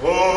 Hola.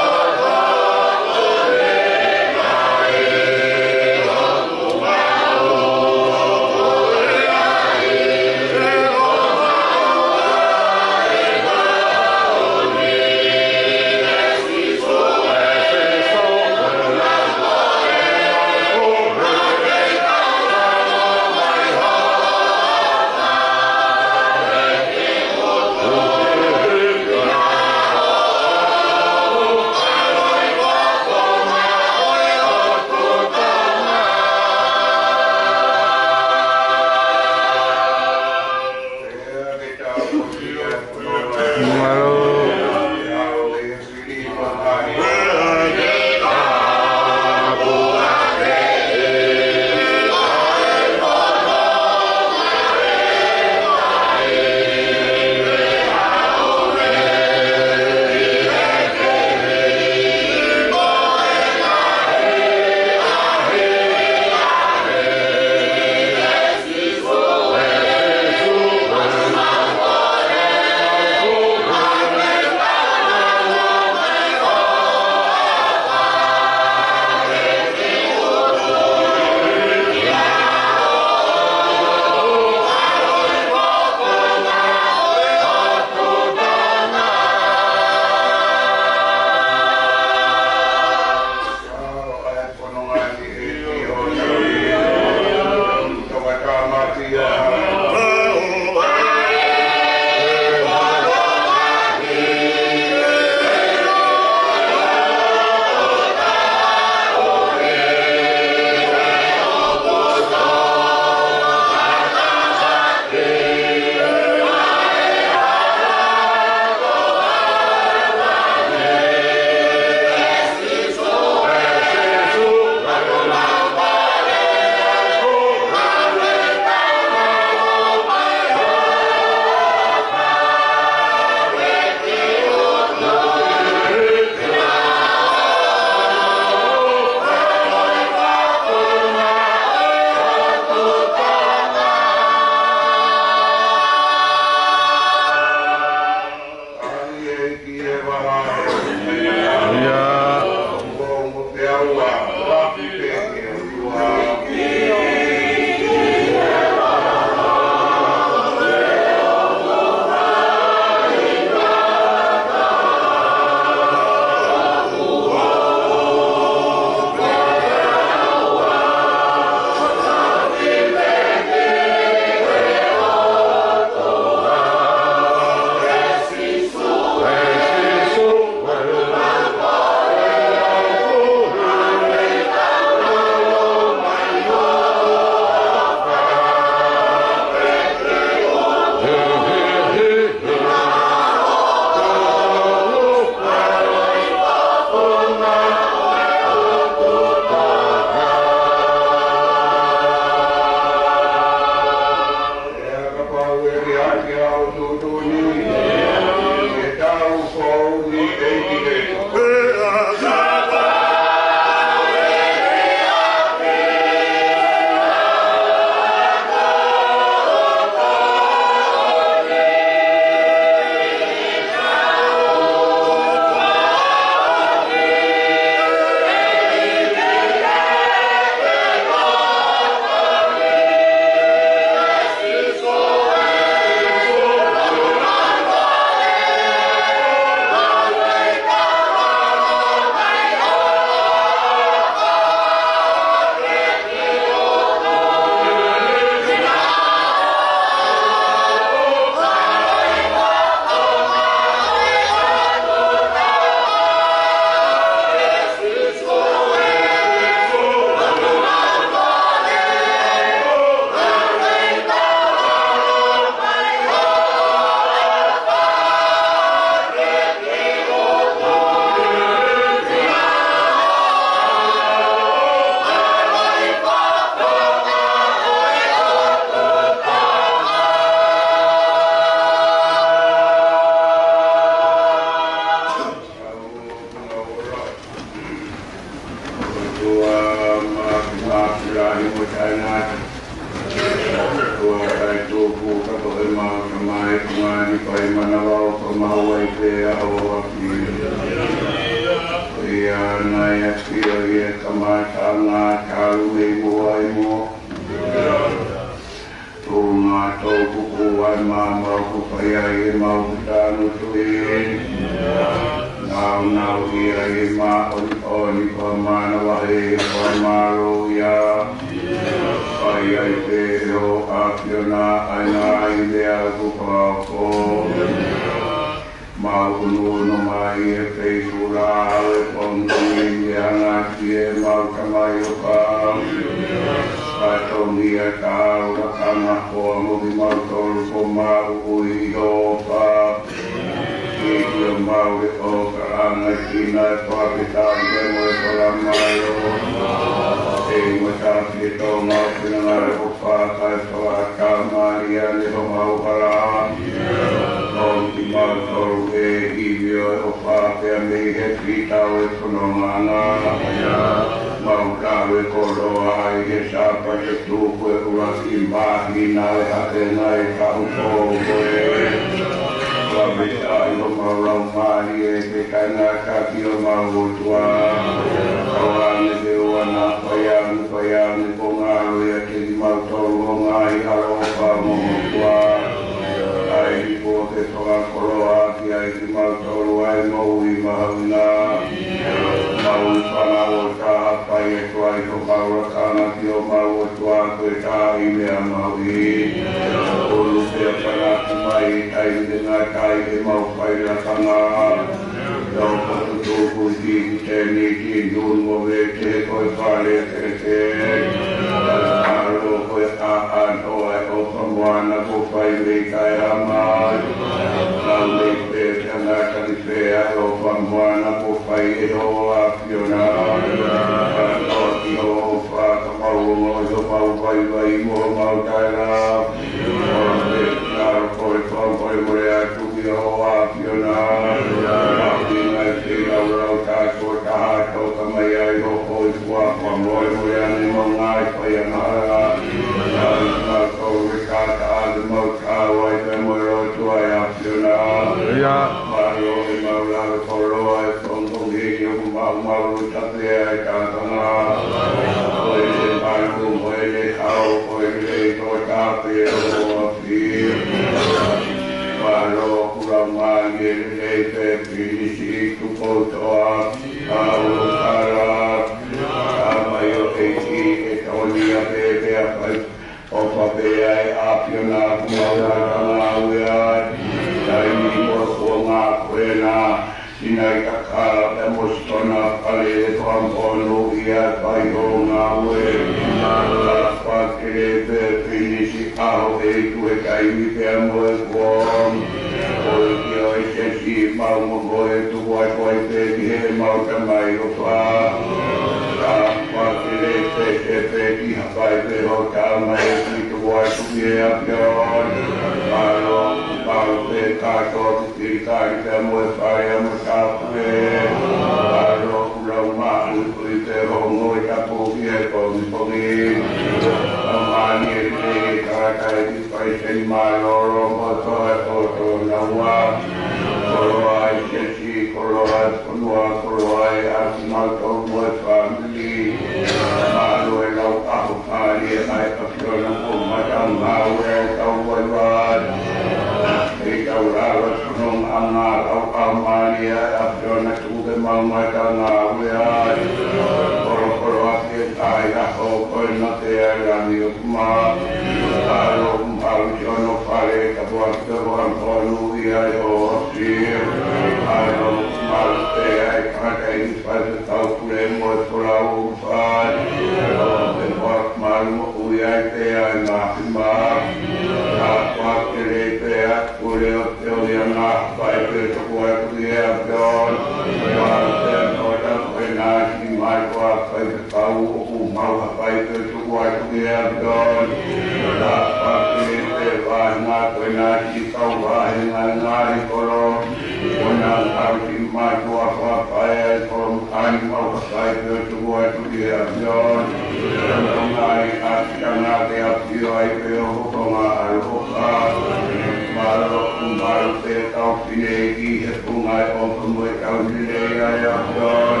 Malangga Faifekau pinegi pungai om pemuikau dilea ya don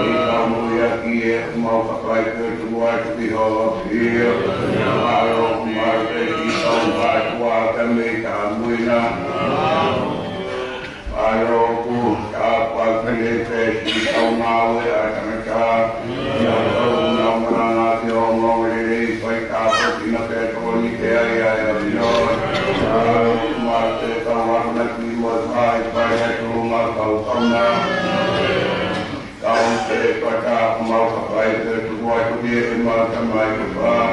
ikau mulia kie mau pakai kedua kepiho pir kalau marke ikau bawa kami kamuina kalau ku kapal pendepe ikau mau akan yang kau nama ngomong ini baik apa tina petoni kaya ya don marke kawan Timur Hai pada rumah kau TONGA kau sepada mau pakai kedua dia makan mai kebab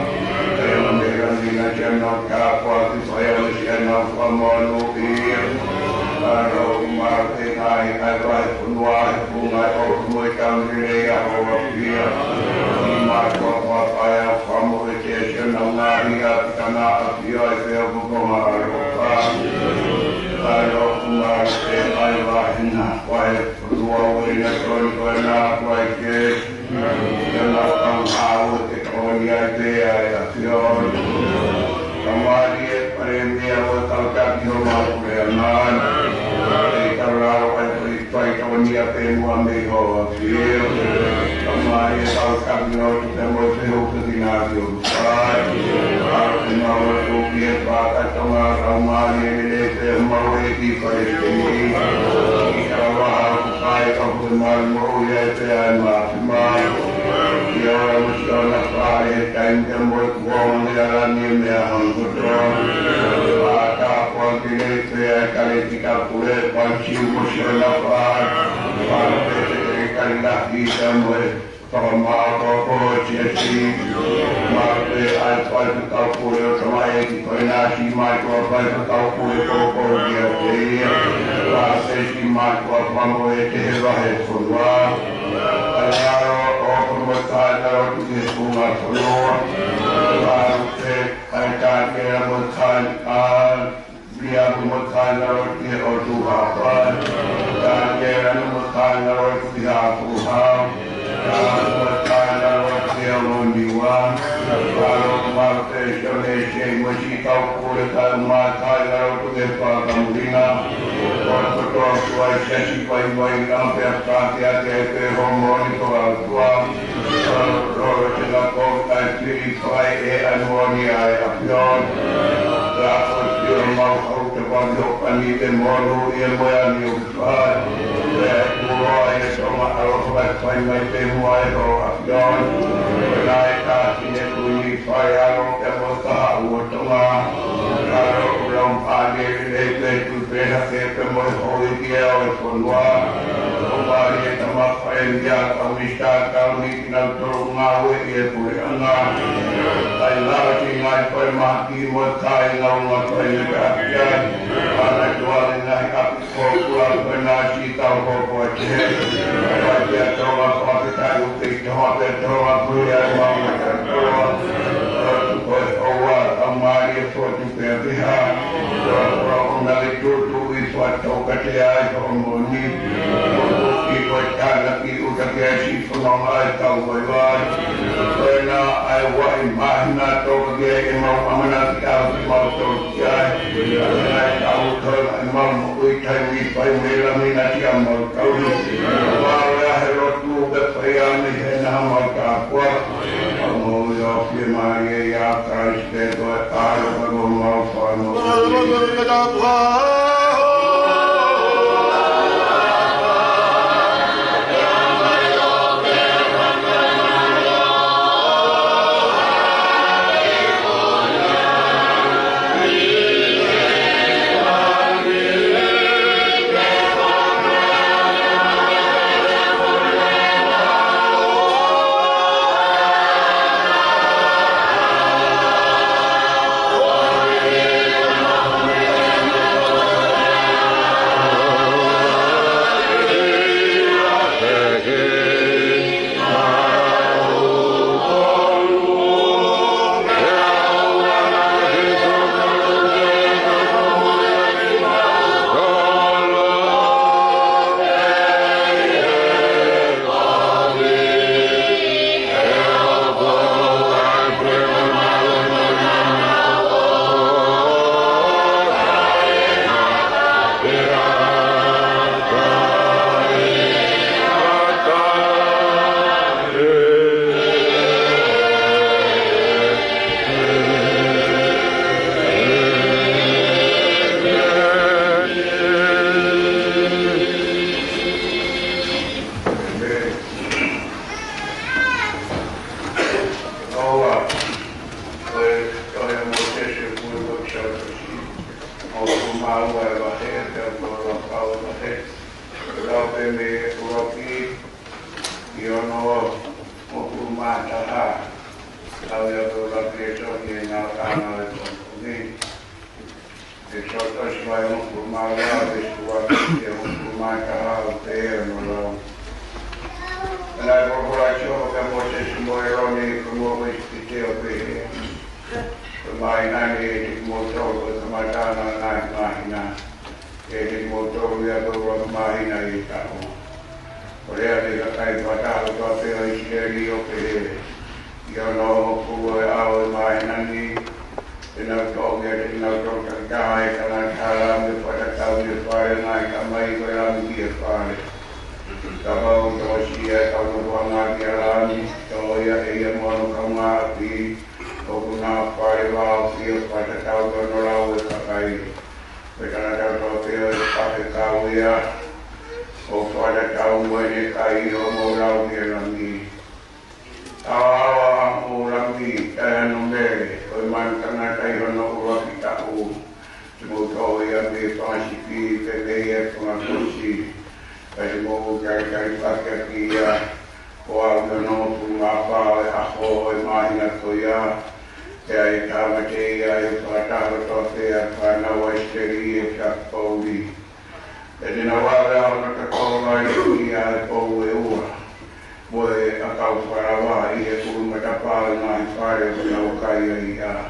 saya memberikan dengan channel kapal saya channel pemonu kalau marke hai hai punwa bungai bungai kami ya dia marko apa ya kamu channel ngari karena dia saya bukan kalau marke ayahnya wahai kedua wahai kedua wahai ke dalam tahu ekonomi dia fior kemarin premier berkata di rumah keamanan kalau wahai ekonomi temu ambil fior kemarin kalau kami temu sehukum dinasti kalau Tukia bakat TONGA ramai mau di ini kalau aku kaya aku mau ya saya maksimal ya mesti nak kaya kan jemput buang jalan ini yang betul pada pagi saya kali 30 pagi mesti lepas kalau kita lagi semua Pemakaku jadi marke alfal kau pulih semai koordinasi makro kau pulih kau dia proses makro pamoi terbaik semua kalau pemerintah kalau di semua semua marke akan kemudian dia pemerintah kalau di apa dan kemudian kalau di apa kalau waktu diwan kalau marke Indonesia masih kau boleh kalau kalau tu depan kamuina kalau tua sesi baik-baik sampai hati-hati hormon itu tua kalau kita kau kasih fly anuania apion terus dia mau kau terbantu panitia malu yang bayar nyubat mulai sama arwah sampai temui apion naik kasihnya bunyi saya kalau tahu TONGA kalau belum pagi itu beda temui hobi dia semua kembali sama penjak kami kami kenal terungawe ia boleh anak saya lagi ngai permati motai ngau penjak anak jual naik api kokulah penasi tahu kokulah dia TONGA kopi tahu TONGA TONGA punya mama TONGA awal amari suatu pihak orang dari itu suatu kerja komuni ikut lagi udah biasa pengamal tahu baik karena awal mana tahu dia mau amanat tahu mau Tukia tahu mau uitai wipai melamina dia mau tahu wala herotu berpayah mihena mau kapwa mau ya firman ya Kristus tahu mau panu e me uroki i ono moku mataha. Tau ia uroki e soki e ngā tāna e tōkuni. E sotosi vai moku maua e suaki e moku mataha o te e no lau. And I go for a show of emotions more erroneous from what we see over here. From my 98 motor with my Dana and Mahina. Eighty motor, we have a rock Mahina. Whatever the kind of battle got there is scary over here. You know who are Mahina. In our talk, in our talk, and guy, and I tell them for the town is fire, and I come by here fire. Kabau Toshia, Kamuanga, Yarani, Toya, Ayamono, Kamaki, Okuna, Parival, Field, Patatau, Nora, with Sakai, with another Tokyo, Faifekau, O Patatau, when it Kai, Omora, Yarani. Tawa, Orami, Tayanumbe, Omantanaka, no Rakitaku, Timotoya, the Pansipi, the Panakoshi. Kasi mo kaya pagkakiya o agano pumapa ako ay mahina ko ya kaya ikamate ay patalo tote at panawasteri at pauli. Kasi nawala ako nakakola niya ay pauwewa. Boy akaw parawa iya kung matapal na ipare naukaya iya.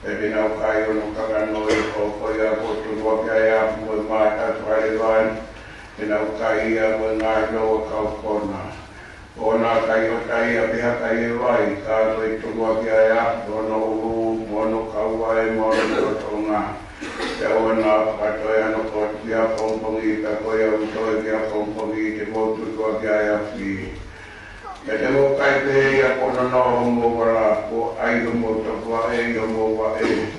Kasi naukaya nung kaganoy ko kaya ko tuwa kaya mo matas pariwan. And I'll carry up when I know a California. Or not, I will carry up the Hakai, I'll wait to walk up, Mono, Mono Kawai, Mono Tonga. There were not, but I know what we are from Pongi, the Koya, we are from Pongi, to go to Tukia. And the Mokai Pay upon a norm over for either motor, over a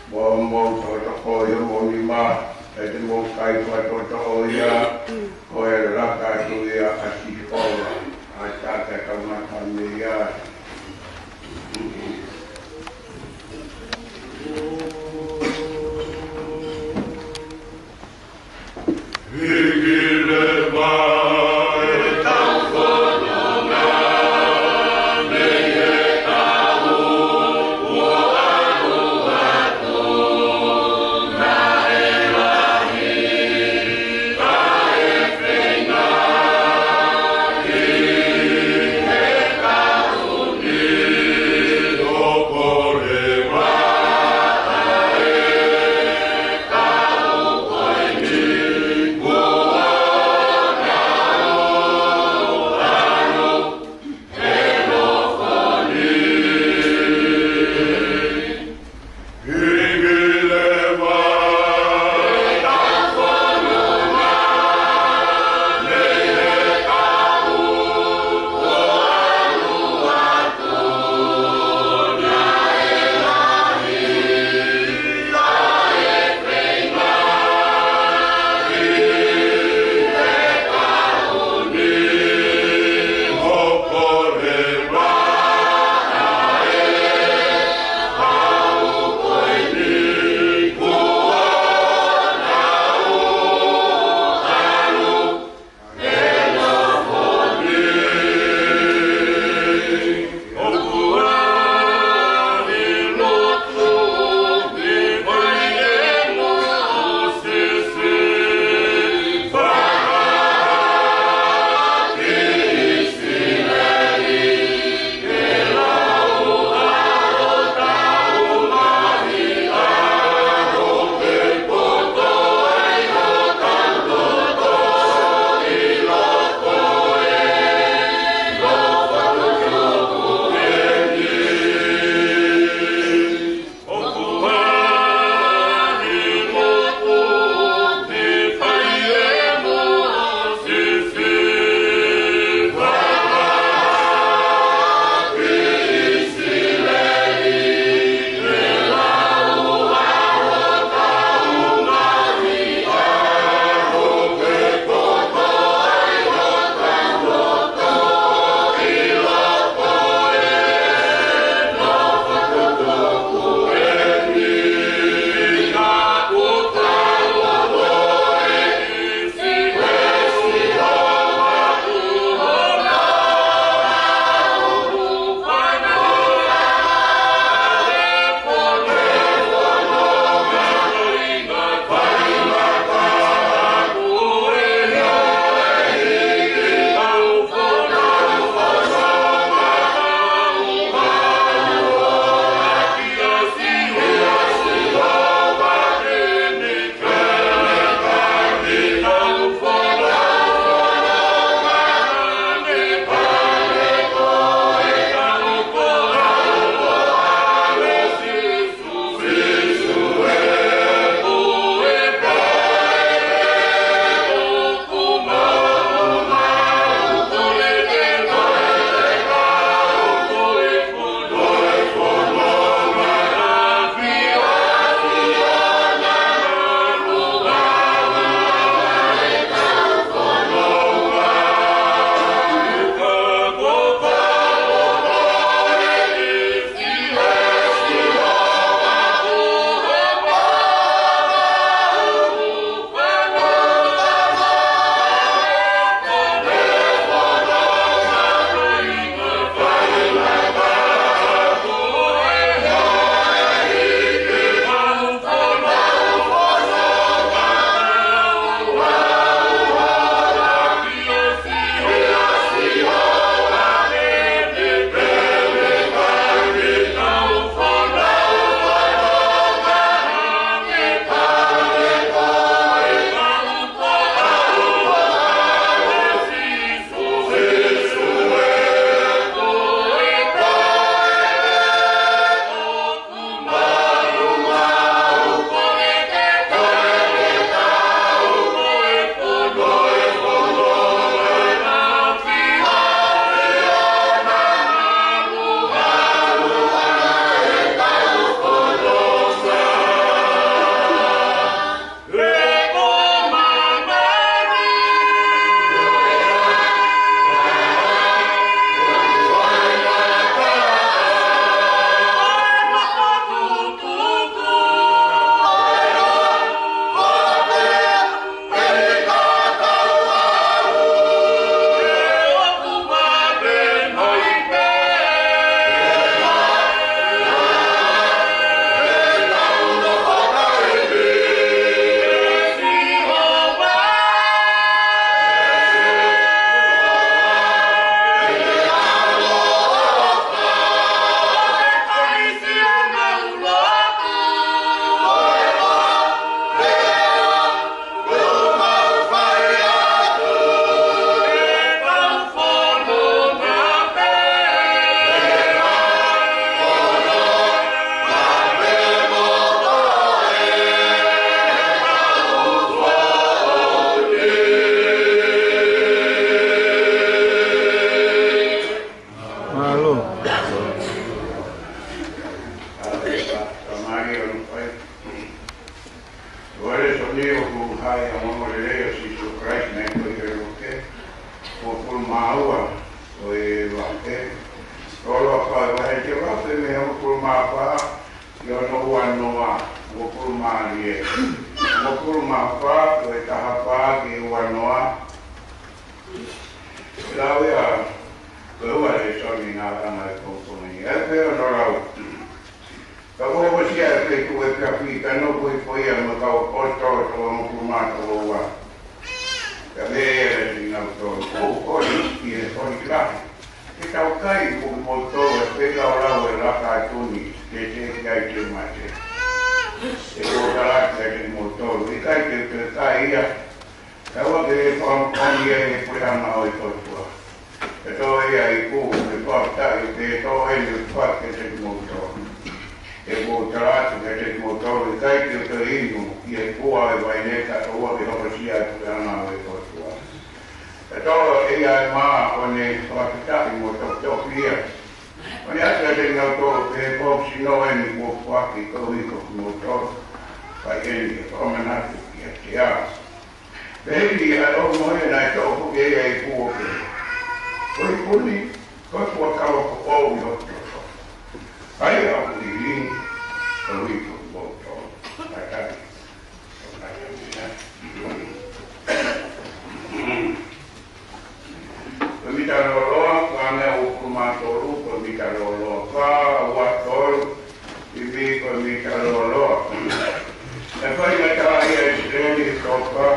one motor to call your Monima. At the most I got to Oya, or Raka to the Ashikola. I started to come on the yard. Venga maua o e wake. Rolo pa wa he te wate me o kuruma pa yo no ua noa o kuruma rie. O kuruma pa o e taha pa ki ua noa. Lawe a ua le soni ngā rana e kōkoni. E pēo no rau. Ka ua sia e pe tu e pia pi ka no pui pui a ma kau kosto o to mo kuruma to ua. Ka vea ni ngau to o koni i e koni krahi. Ke tau kai ko mo to e pega o rau e raka a tuni ke te kai te mate. E ko taraki e te mo to. I kai te kai ia. Ka ua ke e koni e purama o i kotua. E to ia i ku e kota i te to e ni kwa ke te mo to. E ko taraki e te mo to. I kai te inu i e kua e waineka o ua ke hopa sia e purama o i kotua. E tolo e ai maa o ne whakitaki mo toki ia. O ne atu e te ngau tolo pe pōpsi no e ni kua whaki kauhiko mo tolo. Pai eni e whamanatu ki a te a. Pehiri a o mohe nai tōku e ai kua pe. Koi puni, koi kua kawa ko o i o tolo. Pai a o i ring, kauhiko mo tolo. Pai taki. Pai taki. Mita loloa, kame o kumatoru, ko mita loloa. Ka watol, ibi ko mita loloa. E whai na tahi e sreni toka,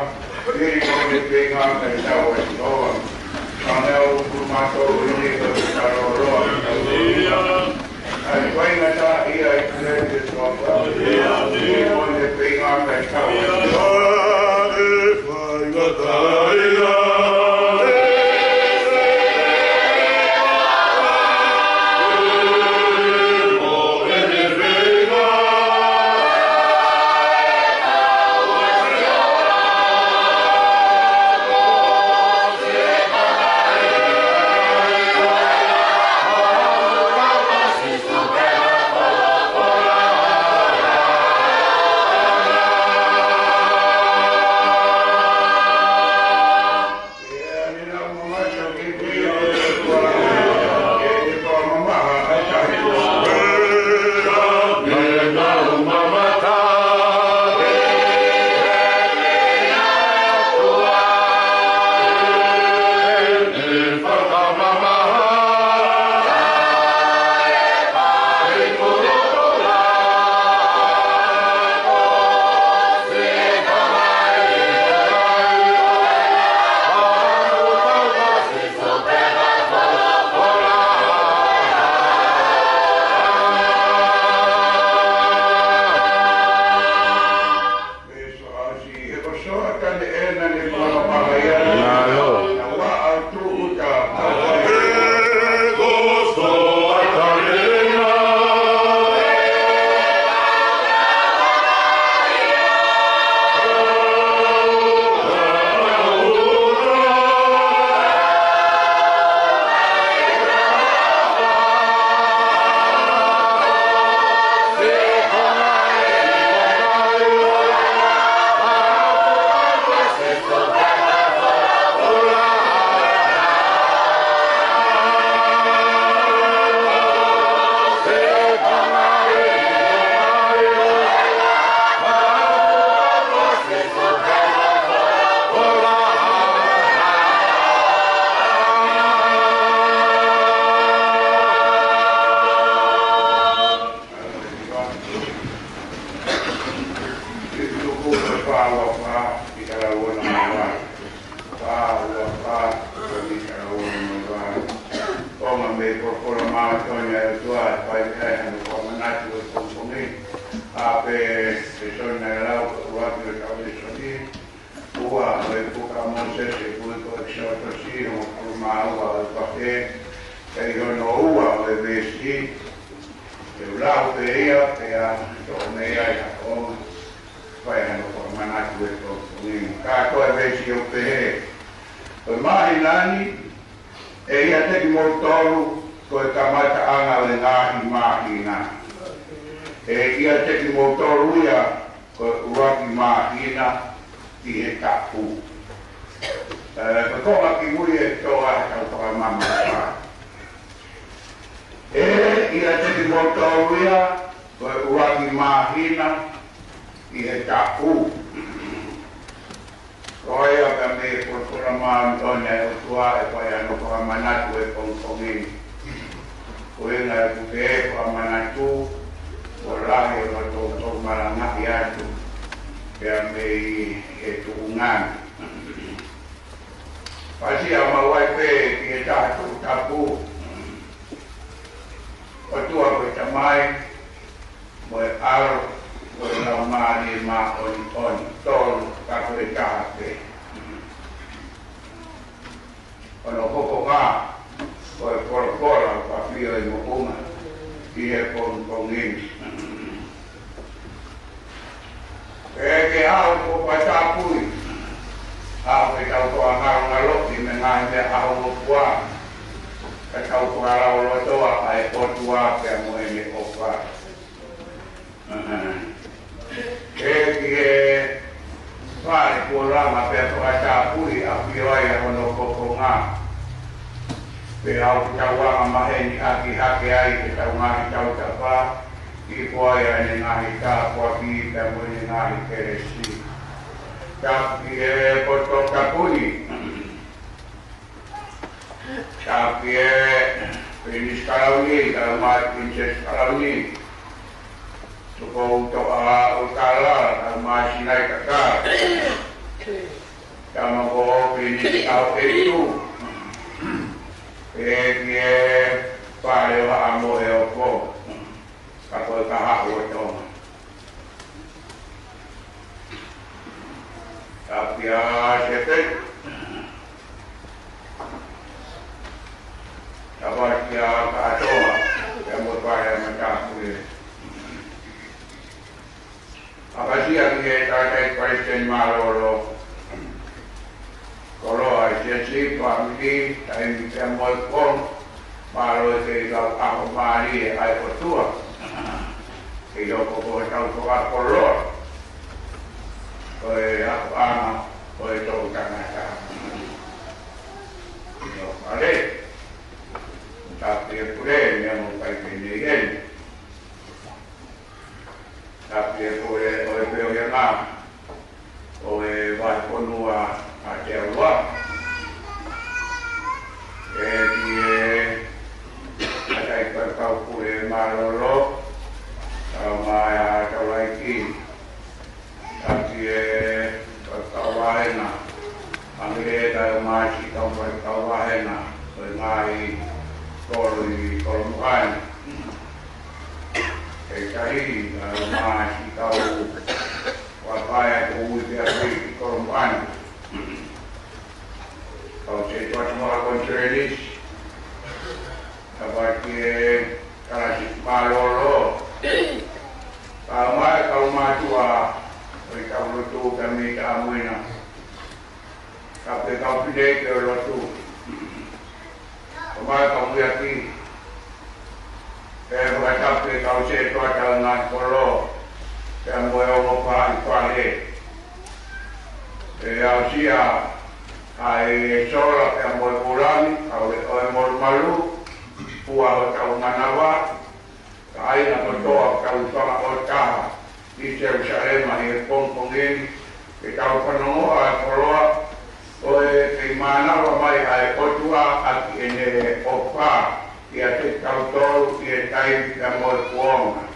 piri ko me penga ka tau e toa. Kame o kumatoru, ibi ko mita loloa. E whai na tahi e sreni toka, piri ko me penga ka tau e toa. E whai na tahi e e ia te ki motoru ia ko uraki mā ina i he tapu. Kau aki muli toa kau toa mama. Ia jadi motor ia, uangi mahina, ia TUKU. Kau ia kami performan tonya tua, kaya no permanat kue kongkongin. Kue ngai kue permanatu, orang yang betul malanga ia tu, kami itu ungan. Pasti ama waipe kita TUKU. Otua ko tamai mo ar ko na mali ma on tol ka ko kape. Ono ko ka ko pa pio mo uma ie con ini. Que algo pa tapui. Apa kau ko ngalok di mengai me au kwa. Kau kuala lo toa ai potua pe mo ini opa. Ke pare pola ma pe to ata pui a pioa ya ono kokonga. Pe au tawa ma heni aki hake ai ke tau ngai tau tapa. Ki poa ya ni ngai ta po ki pe mo ni ngai keresi. Tapi poto kapuni. Tapi ini sekarang ini kalau masih sekarang ini cukup untuk utara kalau masih naik kakak kalau mau ini tahu itu dia pada amu eoko kalau kahak itu tapi ya sepet apa dia kacau, yang berbayar macam tu. Apa sih yang dia terkait presiden Malolo? Kalau SIASI family, time yang berpon, Malolo kita aku mari, aku tua. Kita kau tahu kau kolor, kau aku anak, kau tahu kan apa? Kita balik. Tapi Pule yang mungkin ini, tapi Pule oleh Vietnam, oleh Vaikoso ada luar, dia ada Faifekau Pule Malolo, sama ada lagi, tapi kawaina, anggota masih kawaina, mengai kalau bukan cari masih tahu apa yang kemudian kalau bukan kalau saya semua konseris seperti kalau Malolo kalau maju kalau itu kami kamuina tapi kau pilih kalau itu kemarin kamu yakin, berkata kau itu adalah ngakolo yang boleh mengubah kuali. Asia, hai solat yang boleh pulang, kau boleh malu, buah kau manawa, kau nak berdoa kau solat otak di SELUSALEMA yang pongpongin, kita penuh kalau mana ramai ai kotua aki ene opa ia te kautol ia tai kamoi kuonga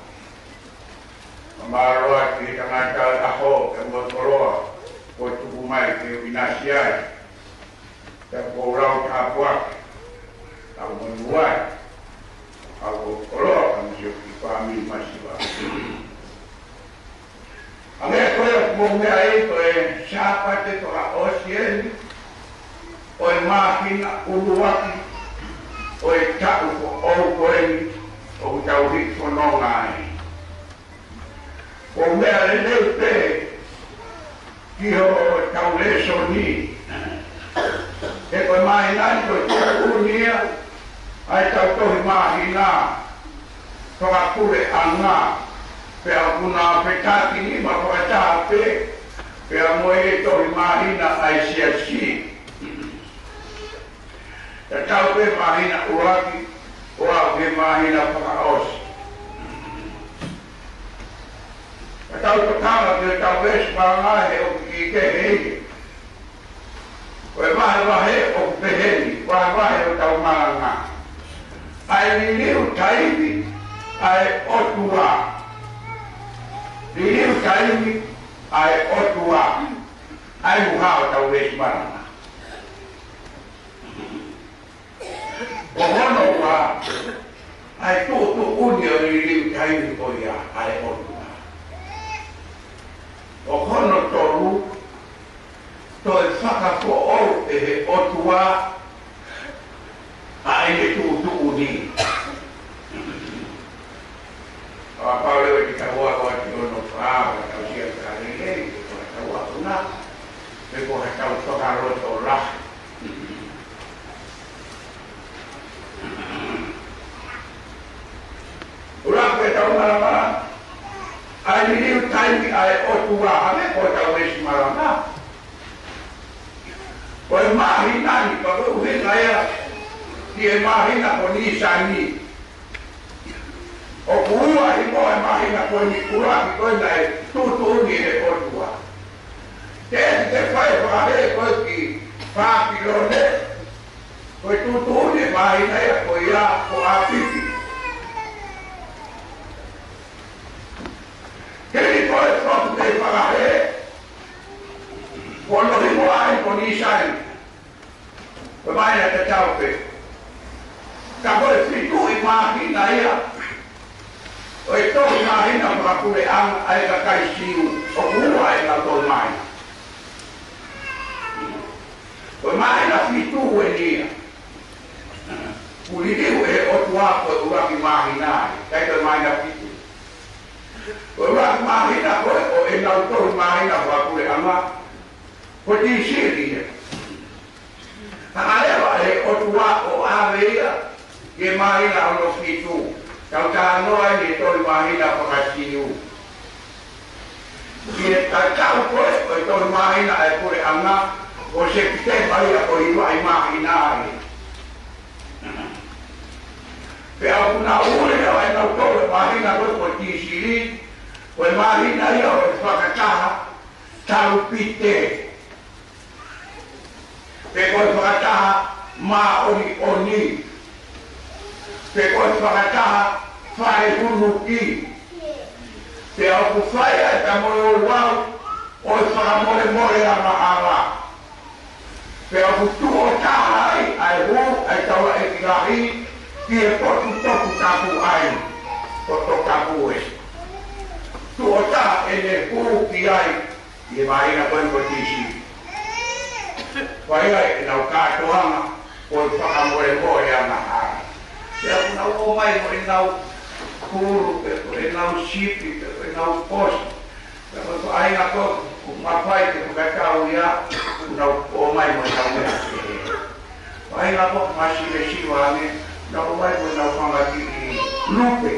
mamarua ki tangata aho kamoi koloa kotu mai ke binasiai te korau kapuak au menuai au koloa kami ki pami masiwa ame koe mongea ai koe SAPATE to osien oi mahina uluaki oi tau ko o koeni o tau ri kono ngai o mea le pe ki ho tau le soni e koe mahina ko tau unia ai tau tohi mahina to a Pule anga pe a kuna petaki ni ma ko ta pe pe a moe tohi mahina ai SIASI we mahina uraki, o au ke mahina whakaosi. Ka tau tokanga te tau wesi maranga he o ki ke heike. Koe mahe wahe o peheni, wahe o tau malanga. Ai liliu taimi, ai otua. Liliu taimi, ai otua. Ai muha o tau wesi maranga. O hono wa, ai tūtu uni o liliu taimi o ia, ai otua. O hono toru, toi whakako au e he otua a ene tūtu uni. A pauleo e ki kaua koa ki ono whaawa, tau sia karelei, koa tau apuna, me koa tau whakaroto rahi. Ura koe tau marama, ai liliu taimi ai otua, hame koa tau esi marama. Koe mahi nani, ka koe uhinga ea, ki e mahina ko ni sani. O kuua i moe mahina ko ni kuraki koe nai tūtūni e otua. Te whai whahe koe ki whāpilone, koe tūtūni mahina ea ko ia ko apipi. Keri koe whotu te whakahe, kono hi moa ai ko ni sani. Koe mahina te taupe. Ka koe whitu i mahina ia. O e tohi mahina mga kure anga ai ka kai siu. O kua e ka toi mahina. Koe mahina whitu e nia. Kuliriu e otua koe uraki mahina ai. Kai koe mahina whitu. Koe uraki mahina koe o e nau tohi mahina mga kure anga. Koe ti siri e. Halewa e otua o aveia. Ke mahina ono whitu. Kau tānoa ni tōi mahina whakasiu. Ki e kakau koe, koe tōi mahina e kore anga, o se pite mai a koe iwa i mahina ai. Pea kuna ure au e nau tōi mahina koe koe tisiri, koe mahina ia o e whakataha, tau pite. Pe koe whakataha, mā oni oni. Pe koe whakataha whae hunuki. Pe au ku whae ai ta moe o wau o e whakamore more ama ala. Pe au ku tuo taha ai ai hu ai taua e ki rahi ki e potu toku tapu ai. Poto tapu e. Tuo taha e ne hu ki ai i e mahina koe ko tisi. Whae ai e nau kātoanga o e whakamore more ama ala. Pea nau o mai mo e nau kuru, e nau sipi, e nau posi. Pea ko ainga ko, ku mawhai te kukakau ia, nau o mai mo e nau mea se he. Ainga ko masire siwa ane, nau o mai mo e nau whangati i lupe.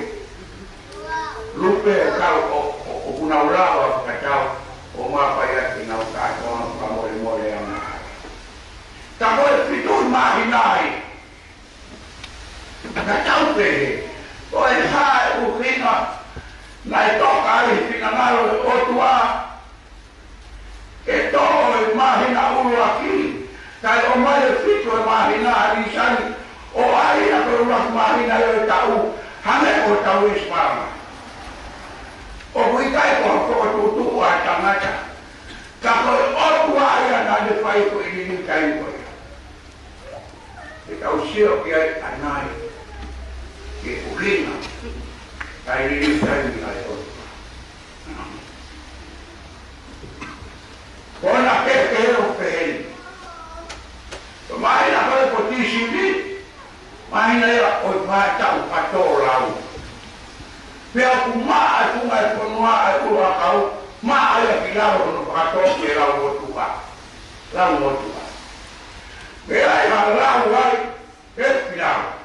Lupe e kau o kunau rawa kukakau, o mawhai ake nau kātoa whamore more ana. Ta moe pitui mahinai. Ka taupehe, o e hae uhina, nai toka ai whina ngaro e otua, e toho e mahina uru aki, kai o mai e whitu e mahina arisani, o aina ko urak mahina e tau, hane o tau ispama. O kui kai ko hoko tutu o a tangata, ka ko e otua ia nane whai ko ilini kai koe. E tau sio ki ai anai. Ke uhina, kai riri taimi ai otua. Kona ke o peheni. Mahina koe ko tisiri, mahina ea o whaatau pato lau. Pea ku maa e kunga e konua e ua kau, maa ea ki lau hono pato ke lau otua. Lau otua. Pea e ha lau ai, e pilau.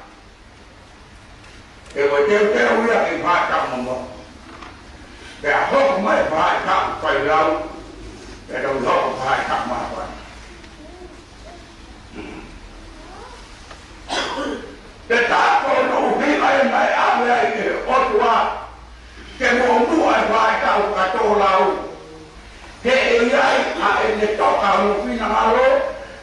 E koe teo ia ki whaatau momo. Pea hoko mai whaatau whai lau, pea tau hoko whaatau maa whai. o lau. He e iai a e ne toka mo fina malo,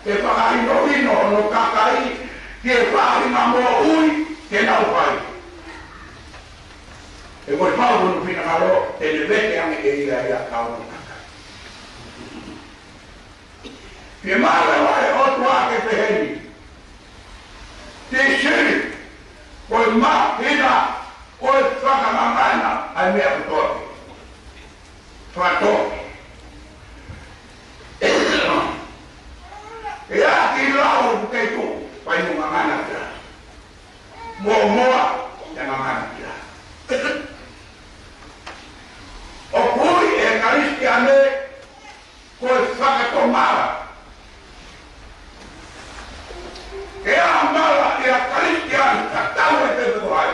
ke whakaino ino no kakai, ke whahina mo ui, ke nau pai. E koe pau no fina malo, te ne vete ame e iai a kau no kakai. Ke mara wai o tua ke peheni. Te siri, koe ma hina, koe whakamangana, ai mea kutoki. Whatoki. E a ki lau ke tu, pai mo ngangana kia. Moa, te ngangana kia. O pui e karistiane, koe whakatomara. E a mala e a karistiane, ka tau e te tuai.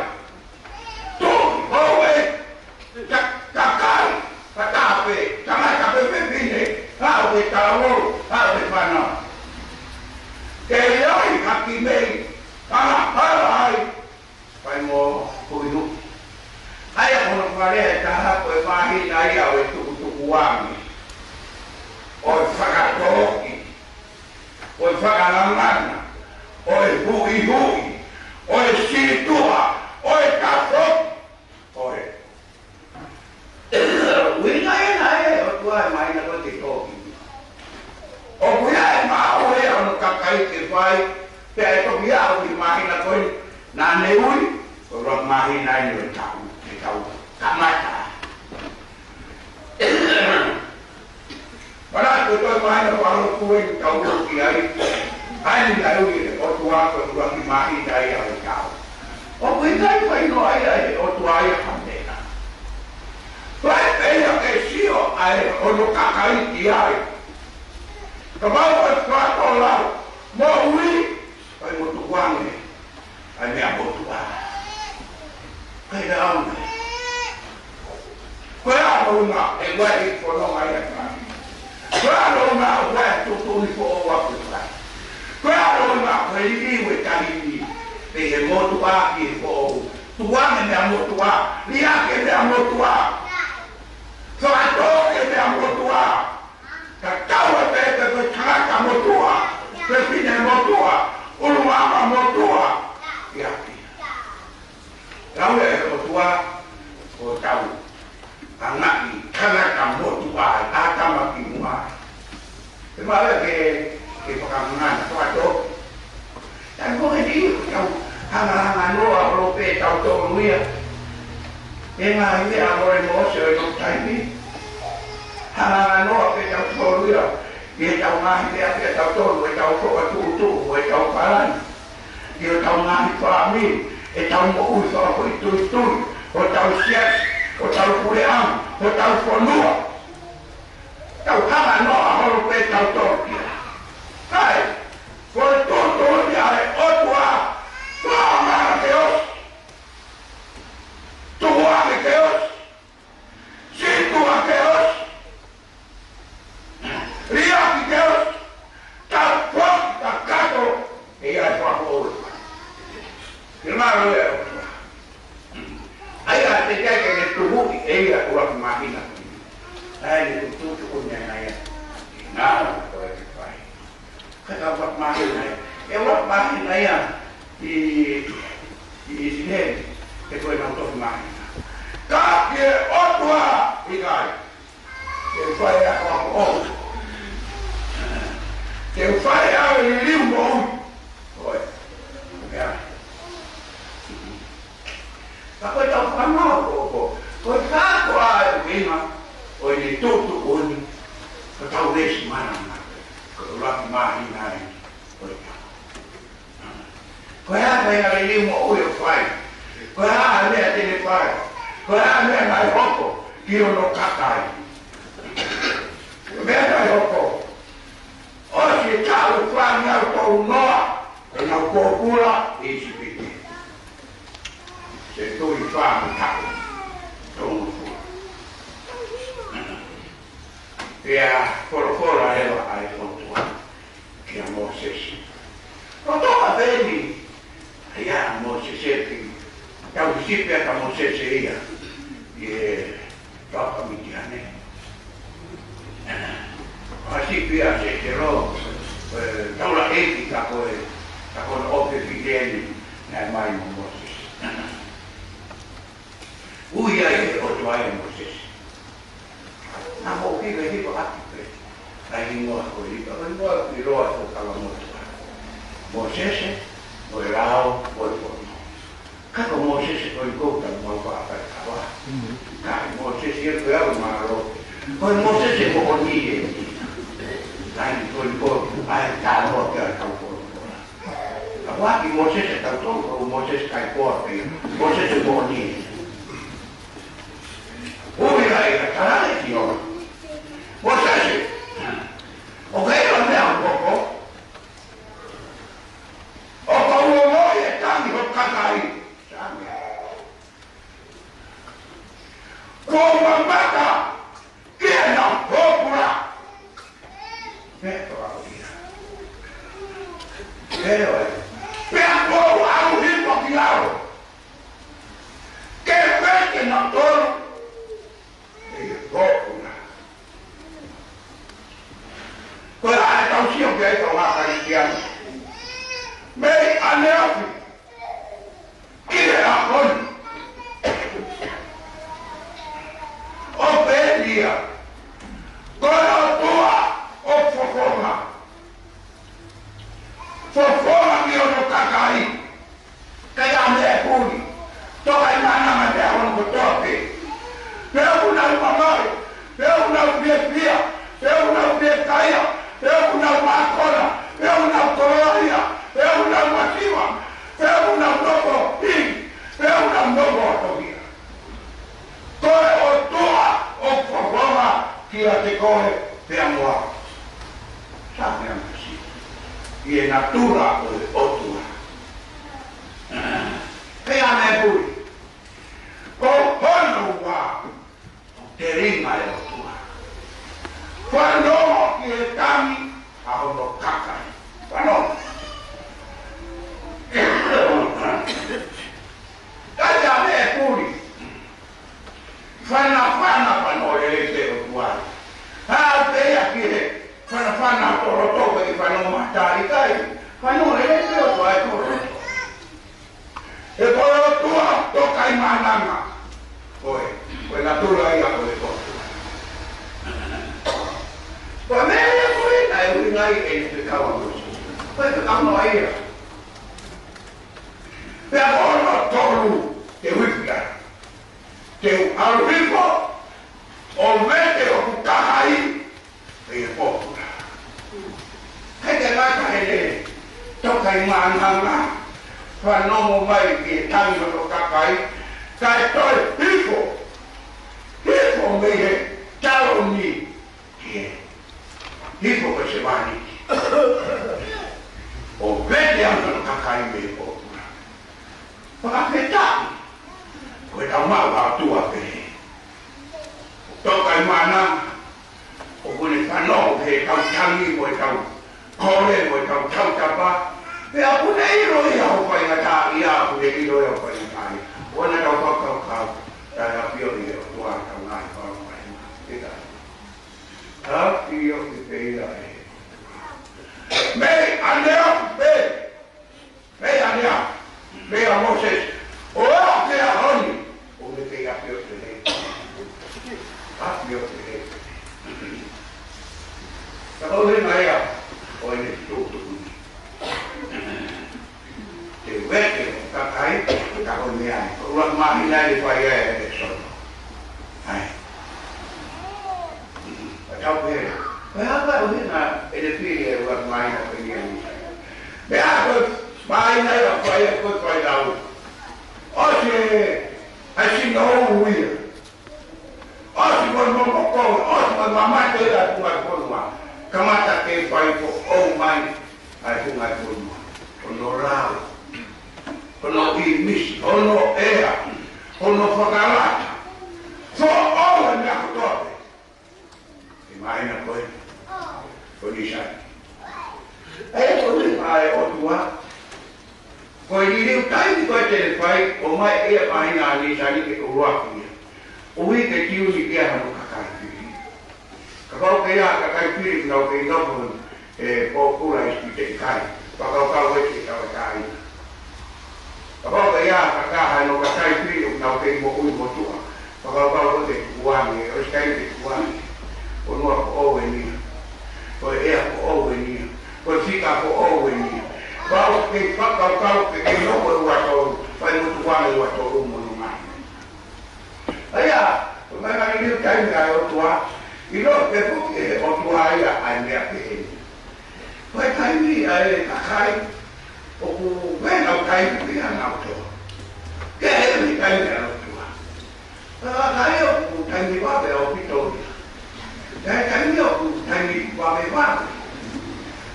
Tu, howe, kakari, katape, tangai ka pepepine, hau e karaworo, hau e whanau. Ke iai haki mei, para ai, pai mo kuinu. Ai a kono wharea e taha koe mahi nai au e tuku wangi. O e whakatoki, o e whakalangana, o e hui, o e siritua, o e kafoki, o e. Wina e nai o tua e maina koe te toki. O kuia e mao e anu kakai ke whai, te e toki au ki mahina koe, nā ne ui, o roa mahina e no e tau, e tau, kamata. Para koe toi mahina walo kue ni tau roki ai, ai ni ai ui e o tua koe roa ki mahina e au e tau. O kui kai whai no ai ai o tua ai a kamena. Whai peia ke sio ai o no kakai ki ai. Ka mau e whato lau, mo ui, ai mo tukuange, ai mea mo tua. Kai na aune. Koe alo nga, e wai i whanonga i a kai. Koe alo nga, wai tutuni po o wapu kai. Koe alo nga, koe iwe tahini, pe he mo tua ki e po o. Tuange mea mo tua, liake mea mo tua. Whakatoke mea mo tua. Ka taua pete koe taraka motua, pepine motua, uluama motua, iaki. Tau e motua, o tau, angaki, taraka motua, atama ki mua. Te mara ke whakamangana, whakato. Tai koe ni, tau, hanga noa, orope, tau tō nuia. E ngā hime a more moose o i taimi. Hanga noa pe tau tōruia, i e tau ngahi mea pe tau tōru, e tau whoka tūtū, e tau parani. I o tau ngahi whaami, e tau mo ui whako i tui, o tau SIASI, o tau Pule am, o tau whanua. Tau hanga noa horo pe tau tōruia. Kai, koe tōruia e otua, tuanga ke os. Tuanga ke os. Situa ke os. Ria ki Deus, ta pop, ta kato, e ai whako oi. Ki maro e o. Ai a te keke ne tuhuki, e ia ua ki mahina. Ai ne tututu o nea na ia. Nāra ko e te whai. Kaka wak mahina ia. E wak mahina ia, i sineri, e koe nau toki mahina. Ka ke otua, i kai. E whai a wako oi. Te whare au i liu mo ui. Oi. Mea. Ka koe tau whanau ko. Koe kāko a e wina. Oi ni tūtu uni. Ka tau resi mana mana. Ka uraki mahi nai. Oi tau. Koe a kai a i liu mo ui o whai. Koe a mea tene whai. Koe a mea nai hoko. Ki o no kakai. Mea nai hoko. O si tau whani au tau noa, e nau kōkura e si piti. Se tui whani tau, tau fua. Pea korokora ewa ai kontua, ki a Mosesi. O toka veni, ai a Mosesi, tau sipea ka Mosesi ia, i e whakamitiane. tieni näin maailman vuosissa. Uia ei ole tuaimmoisessa. Nämä on hyvin hyvin aktiivisesti. Tai hingoa kuin liikaa. Voi kuin ruoatukalla muuttua. Moisese, voi rao, voi voimaa. Kako Moisese voi kouttanut valtaa paikkaa vaan. Kai Moisese joku elmaa rohti. Voi Moisese koko niiden. Näin voi kouttanut. Täällä rohti aikaan kouttanut. Vaatii Moisese tai tolkoon Moisese kai koottiin. Moisese koko niiden. Uilla ei tarvitse olla. Moisese. Okei, on ne on koko. Onko luo ja tangot kakai? Kuuman maka! Kiena hopura! Mehtoa ulia. Heo ei. Pea koulu alu hippokin alu. Kee vesken on tolu. Ei hopura. Kun äänet on sijokin eikä ole kaikkiaan. Me ei anne opi. Kiena on. Opelia. Korotua. Opfokoma. Fofoma miono kakai. Kaya me puli. Toka imana mate on kutopi. Peuna umamai. Peuna ubiepia. Peuna ubiekaya. Peuna umakona. Peuna utoloria. Peuna umasiwa. Peuna utopo hii. Peuna utopo otovia. Koe o tua o fofoma kia te koe te amoa. Sabe amasi. I e natura o tua. Pea me pui. Ko hono wa te ringa e o tua. Whanongo ki e tami a hono kakai. Whanongo. Kaya me pui. Fana panolete o tuai. Ha te akire. Fana toroto ki fano matari kai. Panolete o tuai toroto. E polo tua tokai malanga. Oi na tura ia ko e ko. Pa me ko e ai ngai e te kawa ko. Pai ka no ai. Pe agora tolu te wipia. Te arrivo o vete o kukai e popula. Kaya nga kahele, tokai maanghanga, wanomo mai ki tango no kakai, kai toi hiko mehe, talo ni, hiko ko se vani. O vete ango no kakai me popula. Pakapetaki. Koe tau mau hau tua pehe. Tokai mana, o kone whanau he tau tangi, koe tau kore, koe tau tau tapa. Pea kone iro i hau koe ngata i a kone iro i hau koe ngata i. Ona tau kakau kau, tai a pio i o tua tau ngai kau koe ngata. Ika. Tau pio i peira e. Mei anea, mei anea, mei a Moses. O te a honi. O me te apio te le. Apio te le. Ka o le mai a. O ene tuku kuni. Te wete o kakai. Ka o me ai. O ua mahi nai le whai e e sono. Ai. Ka tau pere. Ka hapa o hina e le piri e ua mahi na piri e nisa. Me a koe mahi nai a whai e koe whai lau. Oye, assim não uia. Oye, quando não ocorre, oye, quando a mãe dele é uma coisa, camata que vai por mãe, aí uma coisa, quando rau, quando imis, quando era, quando fagalata, só olha minha foto. Imagina coisa, quando isso aí, quando vai outro Koe ririu taiti koe tele whai, o mai ea pahina ni sani ke uruakia. Ui ke tiu ni kia hanu kakai piri. Ka kau ke ia kakai piri kau ke inopu e pōpura iski te kai. Pa kau kau weke kau e kai. ai no kai pri na ke mo ui mo tua pa te kuani o skai te kuani o no o weni o e o weni o tika o weni ba o ke pa ke no o wa to pa no tuani wa to mo no mai aya o mai ni kai ni o tua i no ke o tua ia ai me pe pai kai ni ai ka kai o ku vena o kai ni ana to ke ni kai ni ana to kai o ku kai ni wa be o pito kai ni o ku kai ni wa be wa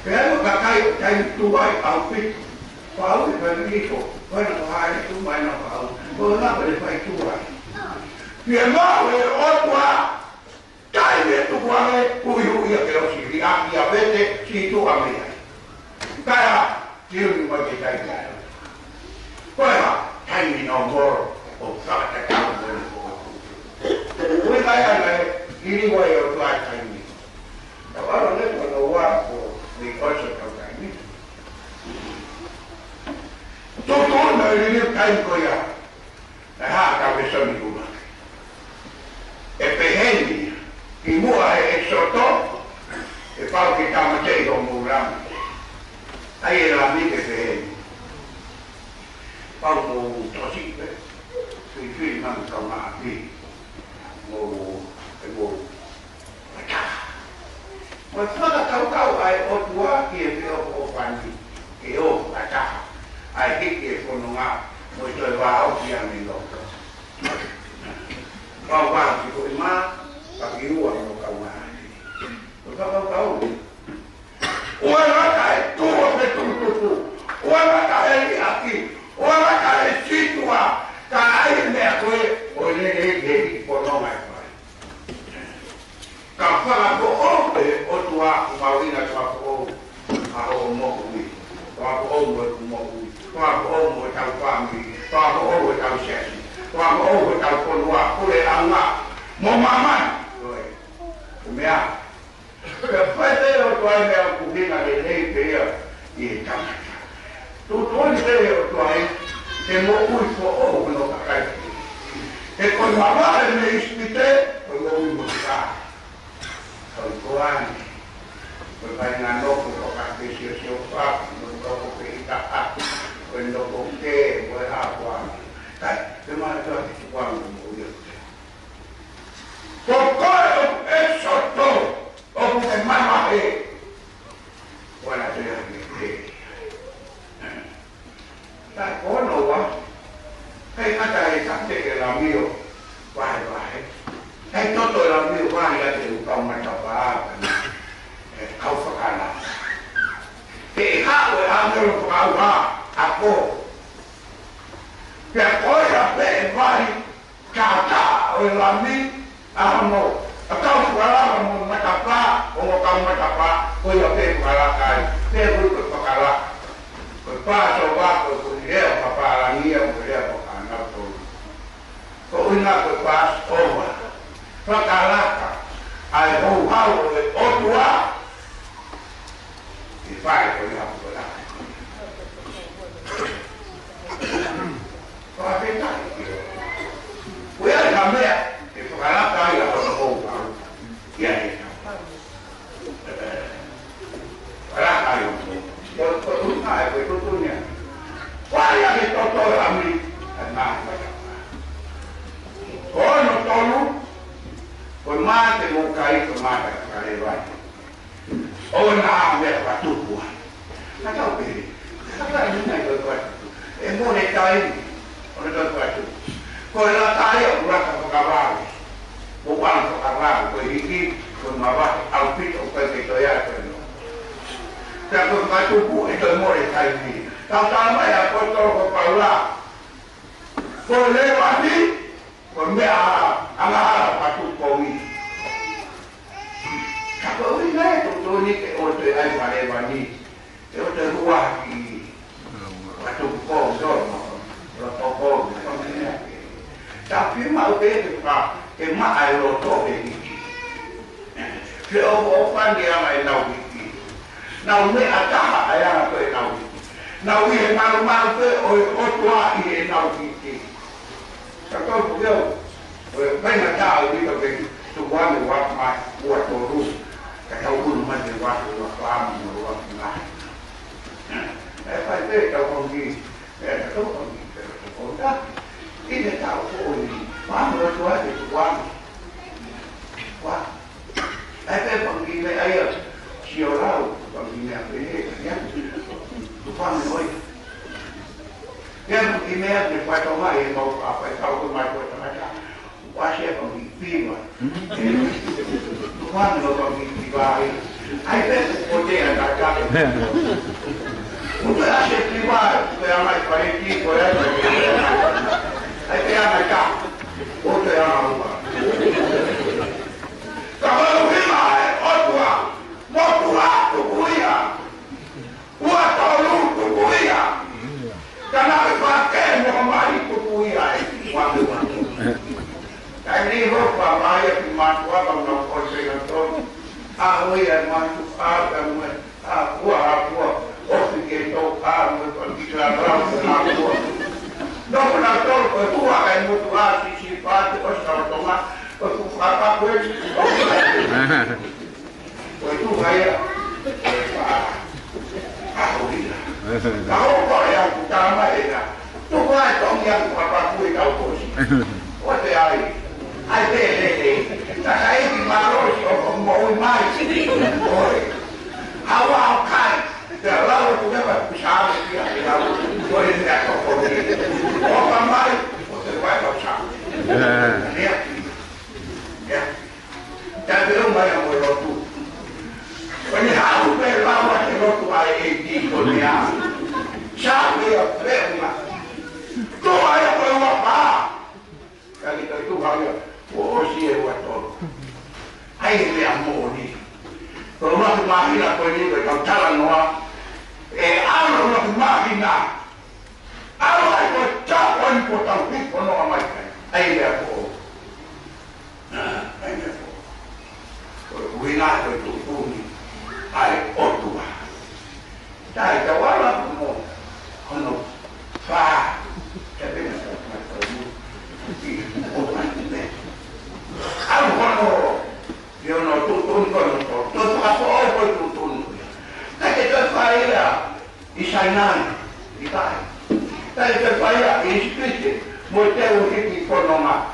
pero ka kai tu vai au pito pa o be ni ko bueno ai tu mai na pa o na be pai tu vai ni ma o tua kai ni tu wa u ia ke o si ia vete si tu a me kai Io mi voglio dare chiaro. Poi ma, time no more o fate cavolo del fuoco. Voi vai a lei, gli vuoi o fai time. Ma guarda lei quando guardo dei cose che ho time. Tutto non è il time qui. Che sono di una. E per Henry, chi muore è sotto, e fa che stiamo facendo un programma. Ahí era la amiga de Paulo Trocipe, si firman con aquí, como acá. Pues toda caucao hay otro que veo o Fanny, que yo acá, hay que con una, mucho va a oír a mi loco. Vamos a ver, más, para que yo no caucao. Pues caucao. Ora kai tu me tu ora kai aqui ora kai situa kai me koe o le po no mai mai ka fala ko o tua mawina ka ko a o mo wi wa ko mo ta fami wa ko ta shesi wa ko ta ko wa Pule anga mo mama mea che fate o tuoi me a cubina le lei per e tamata tutto il vero tuoi che mo ui fo o no carai e con la mare ne ispite con lo ui musica con tuani con vai na no con che si fa non dopo che sta quello con che vuoi acqua dai che mai tu quando muoio Pocoyo è sotto o che mamma è buona te dai buono va e ma dai sapete che la mio vai e tutto la mio vai a te un po' ma troppa e causa cana e lo a po per poi a te vai cata o la mi no Akau suara mau macapa, mau kau macapa, kau yang pekala kai, pekul pekala, pepas coba kau dia papa lagi yang dia pekana tu, kau ingat pepas coba, pekala kai, ayah hau otua, dipai kau yang pekala, kau apa tak? Kau yang kami pekala kai yang ya para ayo por hai pues tutunya vaya que todo a mí na no tolu por más que no caí con más que vai o na me va tuku na tau pe na ni na ko ko e mo ne tai o ne ko ko la tai o la ka ba bukan sekarang begini menawar outfit untuk saya penuh. Tapi kalau tubuh itu mulai kali. Pertama ya kotor kepala. Boleh mati, boleh angah patu komi. Kalau ini itu ni ke orang ay pada bani, itu ruah di patu kotor, protokol. Tapi mau berapa? Che mai lo trovi qui. Che ho fatto mai no qui. No me attacca ai altri no. No io mal pe o tua e no qui. tôi cũng đâu bây giờ chào đi tập về tôi quan được quan mai quan tôi luôn cái thâu luôn mà thì quan được quan mình quan lại phải thế đâu còn gì để nó tốt còn gì để nó ổn đó cái này chào tôi quan rồi tôi thì quan cái phần gì này ấy chiều nào phần gì này thế nhé tôi quan rồi cái phần gì này thì phải trong mai nó phải sau cái mai của chúng ta quá sẽ còn bị phim rồi tôi quan rồi còn bị bài ai biết một cái là đại ca tôi đã sẽ đi qua tôi làm lại phải đi tôi đã ai biết là đại ca tôi làm nào kalau lima orang tua tukuya, buat tolong tukuya, karena pakai memari tukuya waktu. Ini rupa maya dimatua bangga konsenator, aku yang masuk aku, orang kita kamu pergilah aku. Donator ketua yang motivasi sifat otomat. Aku apa gue itu kayak aku bilang kau kok yang utama ya tuh kau dong yang apa gue kau posisi what the I tak saya di mana sih orang mau main sini awal kan lalu tu dapat besar dia boleh tidak kau orang main boleh buat besar dan belum banyak berotu. Ini harus berlawan berotu IAD dunia. Siapa yang berlawan? Tu ayah berlawan apa? Kalau kita itu banyak, oh siapa betul? Ayah yang mau ni. Kalau nak mahina kau ni kau jalan noa. Alu nak mahina. Alu aku cawan potong pik pono amai. Ayah aku. Ayah. Wilayah itu bumi, air otua. Dari kawalan mo, kono fa, tapi macam itu, orang ini. Kalau kono, dia no tutun kono, tutun apa tutun. Tapi terpaya, isanan, ikai. Tapi terpaya, ispiti, motel itu kono mah.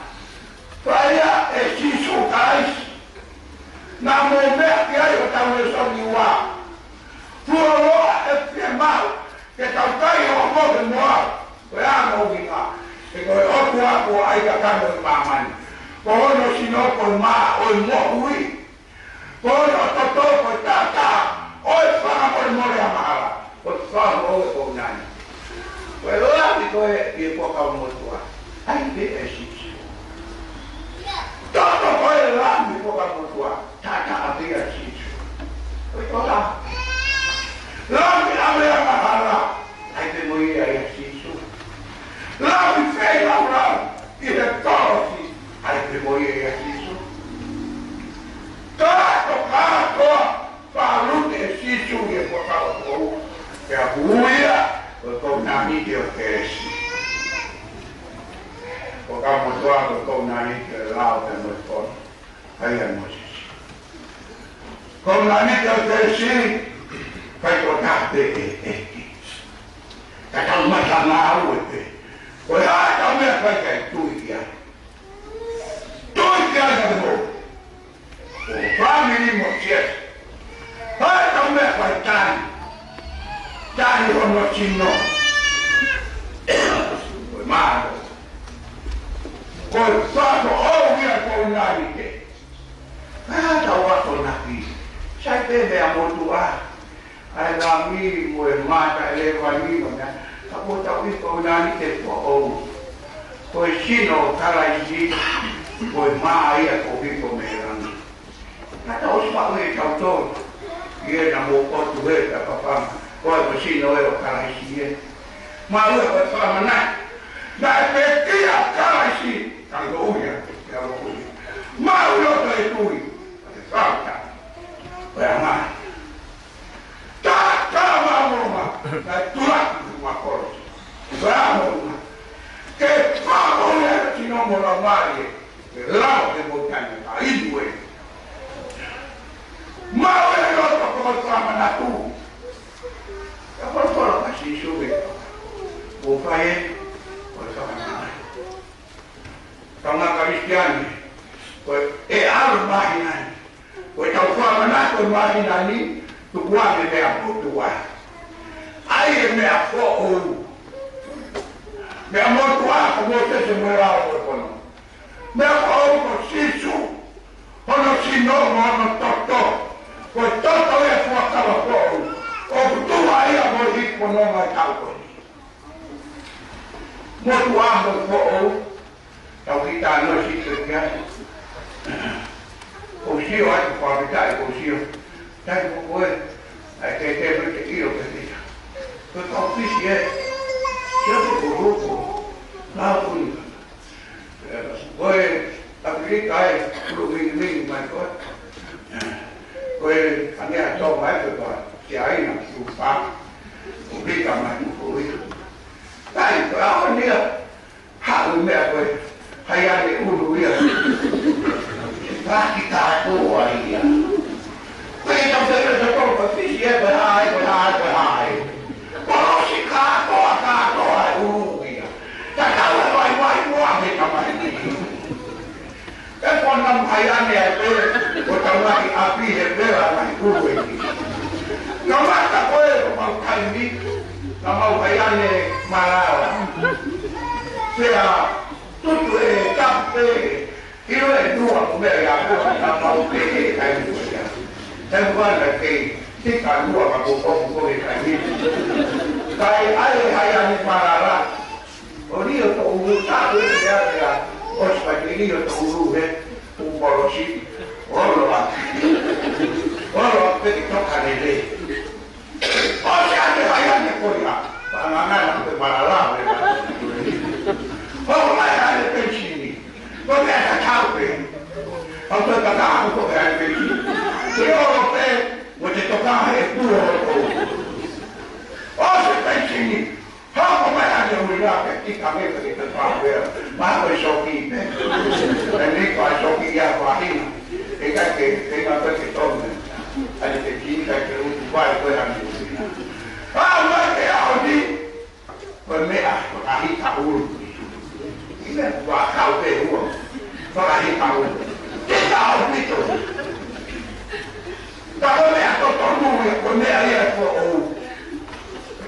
Paya, sisu kais. Na momento que aí eu estava só de uá, furou é mal, que tal cai o amor de nós, foi a movida, que foi outro apo aí que acaba de mamãe, quando se não foi mal, o morri, quando totó foi tata, oi fala por morrer mala, o fala o por nani, foi lá que foi e por causa muito lá, aí vem esse todo foi lá me por causa muito lá. Tata abia situ. Betul. Lalu abia mahala. Ada mulia yang situ. Lalu fela orang. Ia tosi. Ada mulia yang situ. Kato. Palu de situ yang kau. Ya mulia. Kau nami dia kesi. Kau kamu tua kau nami ke laut dan berkon. Ayah masih. Con la neta del sì, fai toccate e che calma la aude. Poi a me fai che Tukia. Tukia da mo. O fammi mo c'è. A me fai tani. Tani con lo cinno. Poi mano. Col fatto via con l'anite. Da wato na qui. Saya tebe amor tua, ai kami mui mata elevani mana, aku tahu kau nani tepo kau sino kalau isi, kau mai aku bipo merang. Kata usah kau tahu, dia nak kau tu apa kau sino kalau isi, malu apa mana, nak pekia kalau isi, kalau ya, malu apa itu, fakta. Bayangkan, tak kamu rumah, tak tulak rumah koros. Bayangkan, ke kamu yang cino Ufaye, Osakamai. Tonga Kristiani, Almahinani, with our father Mahinani, to one in their book to one. I am there for all. There are more to ask about this and where I was born. There are all for Sisu, Hono Sino, Mono Toto, for Toto is what our phone, or do I have a hit for no my cowboy. More to ask for all. Tao kita no si kerja, kosio aku pakai kosio, tapi boleh, ada berkecil berkecil. Tetapi sih, siapa guru, lalu boleh, tapi kai perlu ming macam, boleh hanya tahu macam tu, siapa yang lupa, beri kamar itu. Tapi kalau dia hal macam Hayat ulu ya, kita tu ya. Kita sudah terus berfikir berhai. Kalau si kado ulu ya, tak tahu wai kita mana. Kan pernah hayat ni ada, kita lagi api hebat lagi ulu ini. Nama tak boleh makan ni, nama hayat ni malah. Saya tudo é café, eu é dua como é a coisa da pauta que cai no chão. Tem coisa que fica dua para o povo poder cair. Cai aí a parará. O rio to usado é os paquerinhos to uso bolochi. Olo que toca nele. Olha aí a coisa. Para nada de parará. Oh, my God, the pension. But that's a cowboy. I'm going to go to the pension. The old man, what the Tukia is doing. Oh, the pension. How come I have to look at it? I'm going to get the power. My boy shall keep it. And they shall keep it. They got the Tonga. And the king got the wife where I'm using. I'm not the Audi. But me, I hit a wood. Ini buat kau beruang, bagi kau. Kita tahu itu. Kalau mereka tahu yang mereka tahu,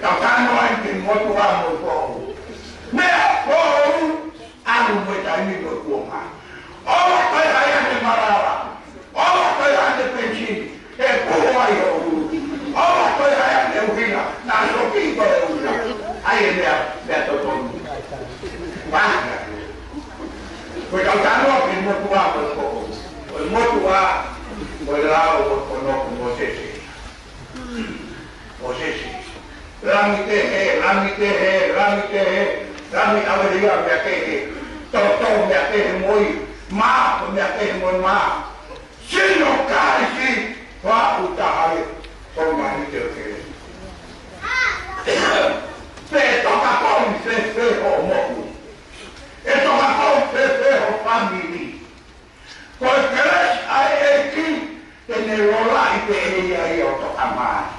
kalau kamu ingin motivasi tahu, mereka tahu aku bertanya berkuah. Allah kaya di mana? Allah kaya di pensi. Kuah itu. Allah kaya di mana? Nasuki itu. Ayo dia tahu. Basta. Porque o garoto é muito alto, o muito alto, o lá o conosco você Rami averia me aquele, toto me aquele moi, ma, se não cai se vá o tarre, por mais de que. Se toca com se o moco. Esto va a ser familia. Porque hay aquí tener rola y tener ahí otro amar.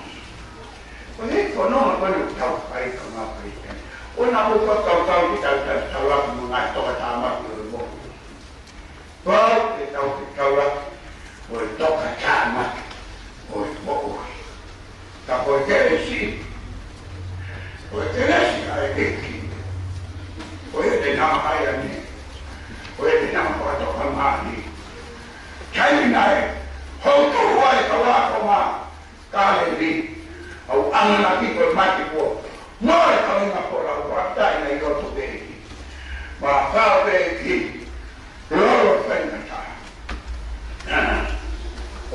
Pues esto no me puede gustar ahí como africano. Una mujer causada que está hablando un acto que está más que el mundo. Porque está hablando, pues toca chama, pues poco. ¿Por qué decir? Pues que decir hay que puede tener haya ni, puede tener cuatro jamás ni. China, hotu wai kawakoma, kale ni, au angna kiko matiko, moi kalinga pora wata ina yoto beki, ma kau beki, lolo fenga ta,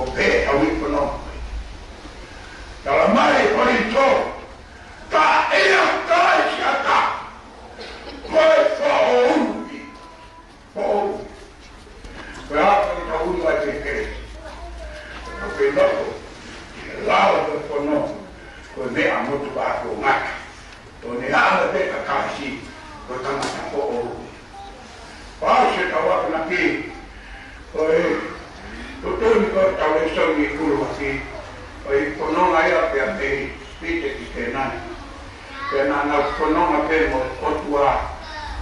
ope awi kono, kalau mai korinto, ka iya kai siaka. Foi fogo. Foi algo que a única vai ter que. Eu fui louco. Lá eu fui não. Foi bem a muito barco, maca. Eu nem nada de cacaxi. Foi também a fogo. Qual você estava aqui? Foi. Eu estou me contando isso de curva aqui. Foi quando não aí a pé, pite que tem nada. Kena nak kononga pemo o tua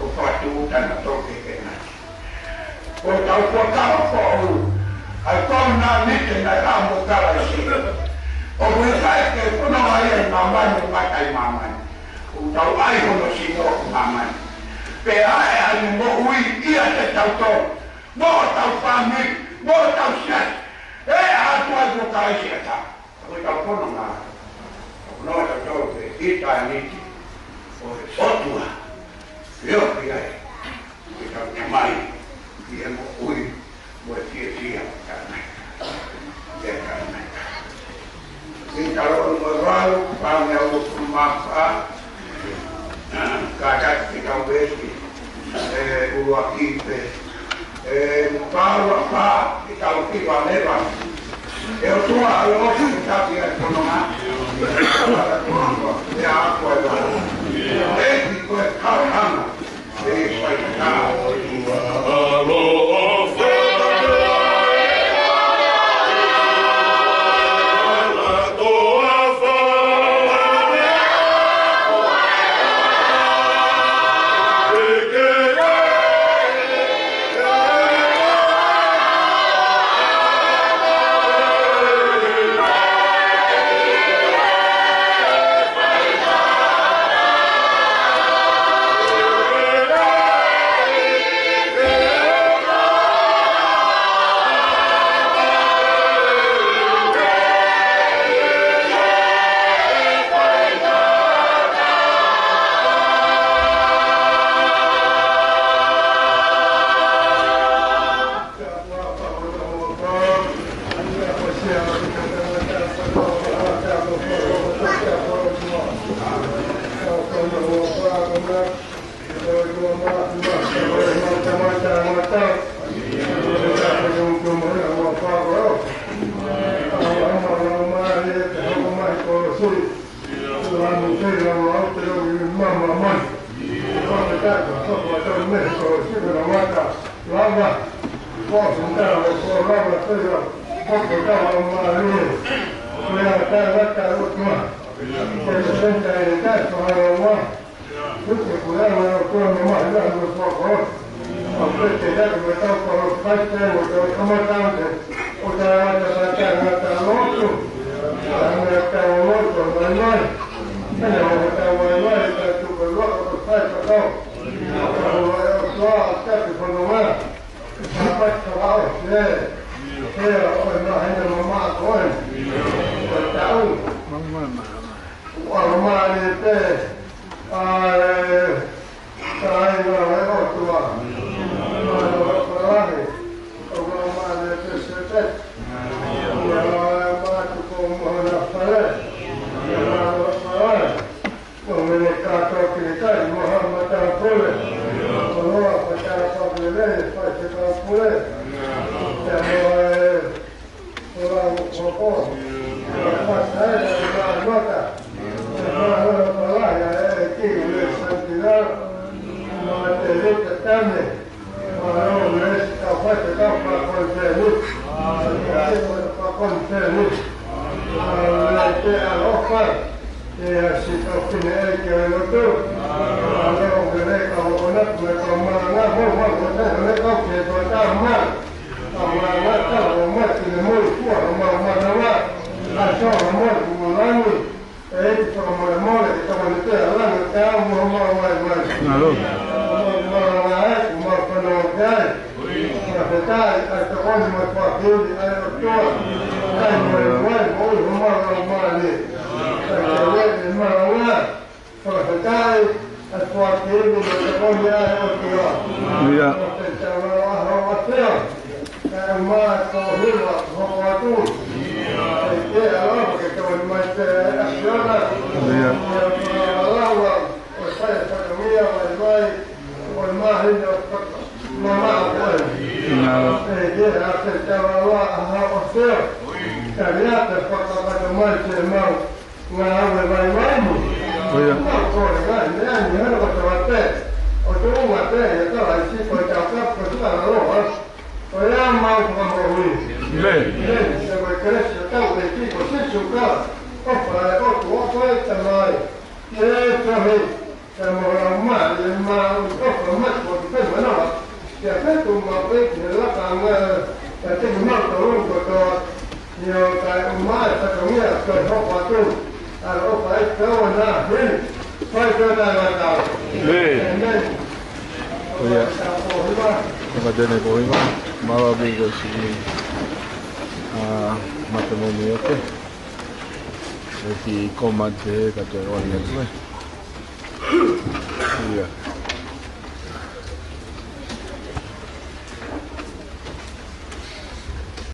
o whatu tana toke ke nai. O tau kua kawa ko au, ai tau nā neke nai rāmo kara i si. O mui kai ke kononga ia i mamani o matai mamani. O tau ai hono si no mamani. Pe ai ani mo ui ia te tau tau, mo tau whami, mo tau siat. E atu ai ko kai si ata. O tau kononga. No tau tau te ita niti. O te sotua. Io qui hai. Qui tau tamai. Ia mo ui. Mo e tia karnai. Ia karnai. Kalau berlalu pada waktu masa kakak kita besi uang kita kalau apa kita kita lepas eu tua eu kita dia economia ya aku ada itu kawan cái tụi mà cái là làm cái mà tụi của nhiều cái mà ta cũng là cái học qua tu nó phải cái là nên phải cái là nào nên Tukia Tanga tēnei pohima Malawi ko sini Matamomi oke Eki komante katoe wani atu Tukia